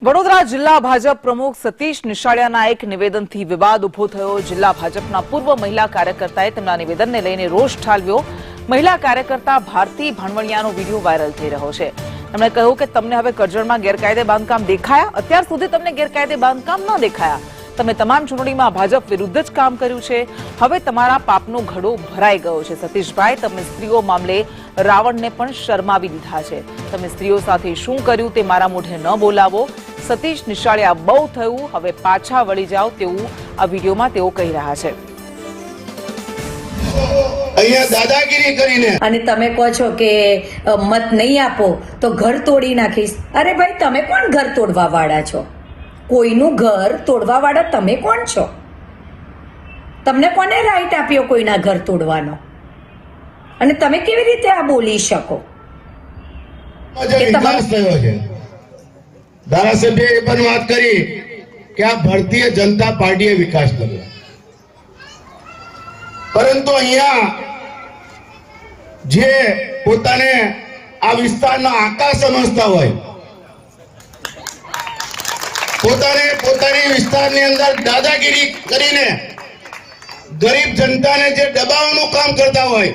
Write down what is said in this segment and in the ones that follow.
વડોદરા જિલ્લા ભાજપ પ્રમુખ સતીશ નિશાળિયાના એક નિવેદનથી વિવાદ ઉભો થયો। જિલ્લા ભાજપના પૂર્વ મહિલા કાર્યકર્તાએ તેમના નિવેદનને લઈને રોષ ઠાલવ્યો। મહિલા કાર્યકર્તા ભારતી ભાણવણિયાનો વિડીયો વાયરલ થઈ રહ્યો છે। તેમણે કહ્યું કે તમને હવે કરજણમાં ગેરકાયદે બાંધકામ દેખાયા? અત્યાર સુધી તમને ગેરકાયદે બાંધકામ ન દેખાયા। તમે તમામ ચૂંટણીમાં ભાજપ વિરુદ્ધ જ કામ કર્યું છે। હવે તમારા પાપનો ઘડો ભરાઈ ગયો છે। સતીશભાઈ, તમે સ્ત્રીઓ મામલે રાવણને પણ શરમાવી દીધા છે। તમે સ્ત્રીઓ સાથે શું કર્યું તે મારા મોઢે ન બોલાવો। સતીશ નિશાળિયા, બહુ થયું, હવે પાછા વળી જાઓ તેવું આ વિડીયોમાં તેઓ કહી રહ્યા છે। અહીંયા દાદાગીરી કરીને અને તમે કહો છો કે મત નહીં આપો તો ઘર તોડી નાખીશ। અરે ભાઈ, તમે કોણ ઘર તોડવા વાળા છો? કોઈનું ઘર તોડવા વાળા તમે કોણ છો? તમને કોને રાઈટ આપ્યો કોઈના ઘર તોડવાનો? અને તમે કેવી રીતે આ બોલી શકો કે વિકાસ થયો છે? ધારાસભ્ય એ પણ વાત કરી કે આ ભારતીય જનતા પાર્ટીએ વિકાસ કર્યો, પરંતુ અહીંયા જે પોતાને આ વિસ્તારના આકા સમજતા હોય, પોતાની વિસ્તારની અંદર દાદાગીરી કરીને ગરીબ જનતાને જે દબાવવાનું કામ કરતા હોય,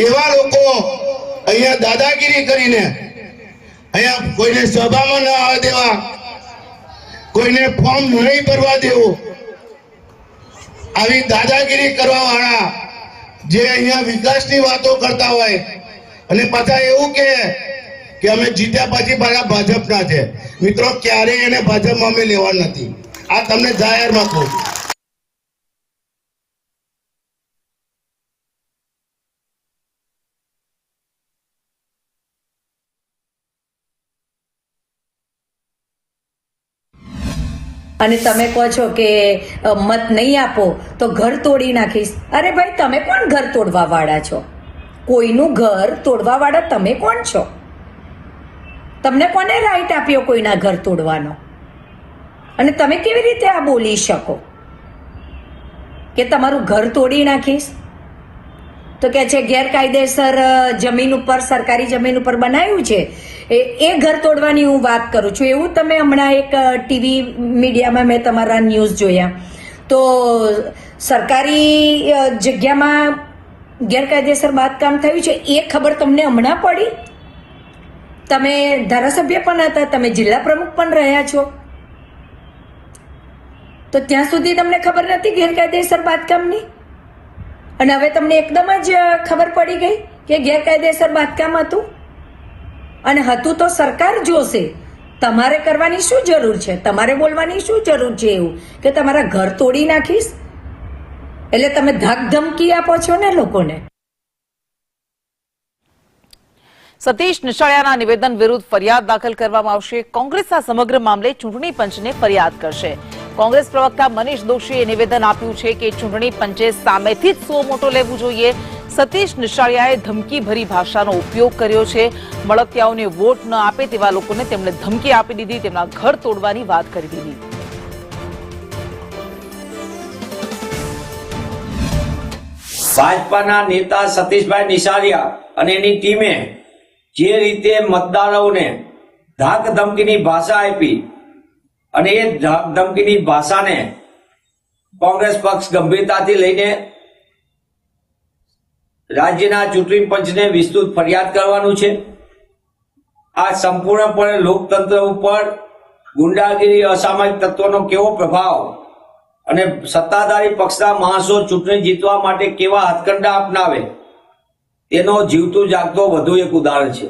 એવા લોકો અહીંયા દાદાગીરી કરીને અહીંયા કોઈને સભામાં ન આવવા દેવા, કોઈને ફોર્મ નહીં ભરવા દેવું, આવી દાદાગીરી કરવા વાળા જે અહીંયા વિકાસની વાતો કરતા હોય અને પાછા એવું કે અમે જીત્યા પછી પાછા ભાજપના છે। મિત્રો, ક્યારેય એને ભાજપમાં અમે લેવા નથી। આ તમને જાહેરમાં કહું છું। અને તમે કહો છો કે મત નહીં આપો તો ઘર તોડી નાખીશ। અરે ભાઈ, તમે કોણ ઘર તોડવા વાળા છો? કોઈનું ઘર તોડવા વાળા તમે કોણ છો? તમને કોને રાઈટ આપ્યો કોઈના ઘર તોડવાનો? અને તમે કેવી રીતે આ બોલી શકો કે તમારું ઘર તોડી નાખીશ? તો કે છે ગેરકાયદેસર જમીન ઉપર, સરકારી જમીન ઉપર બનાવ્યું છે, એ ઘર તોડવાની હું વાત કરું છું। એવું તમે હમણાં એક ટીવી મીડિયામાં મેં તમારા ન્યૂઝ જોયા, તો સરકારી જગ્યામાં ગેરકાયદેસર બાંધકામ થયું છે એ ખબર તમને હમણાં પડી? તમે ધારાસભ્ય પણ હતા, તમે જિલ્લા પ્રમુખ પણ રહ્યા છો, તો ત્યાં સુધી તમને ખબર નથી ગેરકાયદેસર બાંધકામની? અને હવે તમને એકદમ જ ખબર પડી ગઈ કે ગેરકાયદેસર બાંધકામ હતું? અને હતું તો સરકાર જોશે, તમારે કરવાની શું જરૂર છે? તમારે બોલવાની શું જરૂર છે એવું કે તમારા ઘર તોડી નાખીશ? એટલે તમે ધાક ધમકી આપો છો ને લોકોને। સતીશ નિશાળિયાના નિવેદન વિરુદ્ધ ફરિયાદ દાખલ કરવામાં આવશે। કોંગ્રેસ આ સમગ્ર મામલે ચૂંટણી પંચને ફરિયાદ કરશે। કોંગ્રેસ પ્રવક્તા મનીષ દોશીએ નિવેદન આપ્યું છે કે ચૂંટણી પંચે સામેથી જ સો મોટો લેવું જોઈએ। સતીશ નિશાળિયાએ ધમકીભરી ભાષાનો ઉપયોગ કર્યો છે। મળતિયાઓને વોટ ન આપે તેવા લોકોને તેમણે ધમકી આપી દીધી, તેમના ઘર તોડવાની વાત કરી દીધી। ભાજપાના નેતા સતીશભાઈ નિશાળિયા અને એની ટીમે જે રીતે મતદારોને ધાક ધમકીની ભાષા આપી અને એ ધાક ધમકીની ભાષાને કોંગ્રેસ પક્ષ ગંભીરતાથી લઈને રાજ્યના ચૂંટણી પંચને વિસ્તૃત ફરિયાદ કરવાનું છે। આ સંપૂર્ણપણે લોકતંત્ર ઉપર ગુંડાગીરી, અસામાજિક તત્વોનો કેવો પ્રભાવ અને સત્તાધારી પક્ષના માણસો ચૂંટણી જીતવા માટે કેવા હથકંડા અપનાવે તેનો જીવતું જાગતો વધુ એક ઉદાહરણ છે।